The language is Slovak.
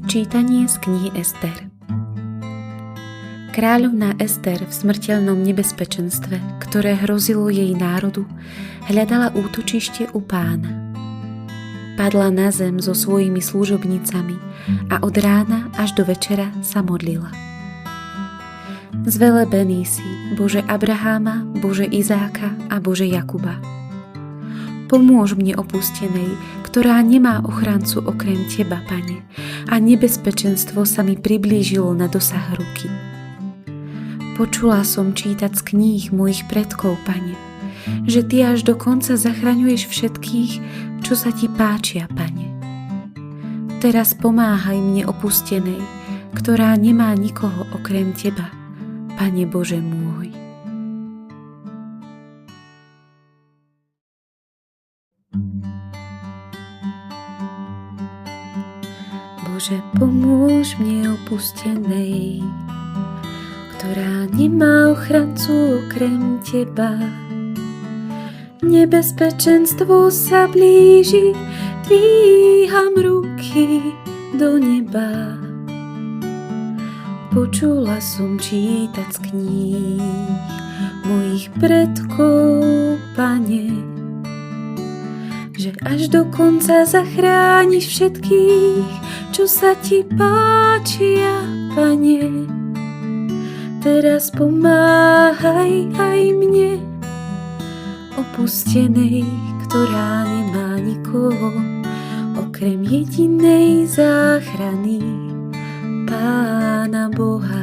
Čítanie z knihy Ester. Kráľovná Ester v smrteľnom nebezpečenstve, ktoré hrozilo jej národu, hľadala útočište u Pána. Padla na zem so svojimi služobnicami a od rána až do večera sa modlila. Zvelebený si, Bože Abraháma, Bože Izáka a Bože Jakuba. Pomôž mne opustenej, ktorá nemá ochrancu okrem Teba, Pane, a nebezpečenstvo sa mi priblížilo na dosah ruky. Počula som čítať z kníh mojich predkov, Pane, že Ty až do konca zachraňuješ všetkých, čo sa Ti páčia, Pane. Teraz pomáhaj mne opustenej, ktorá nemá nikoho okrem Teba, Pane Bože môj. Bože, pomôž mne opustenej, ktorá nemá ochrancu okrem Teba. Nebezpečenstvo sa blíži, dvíham ruky do neba. Počula som čítať z kníh mojich predkov, Pane, že až do konca zachrániš všetkých, čo sa Ti páčia, Pane. Teraz pomáhaj aj mne, opustenej, ktorá nemá nikoho, okrem jedinej záchrany, Pána Boha.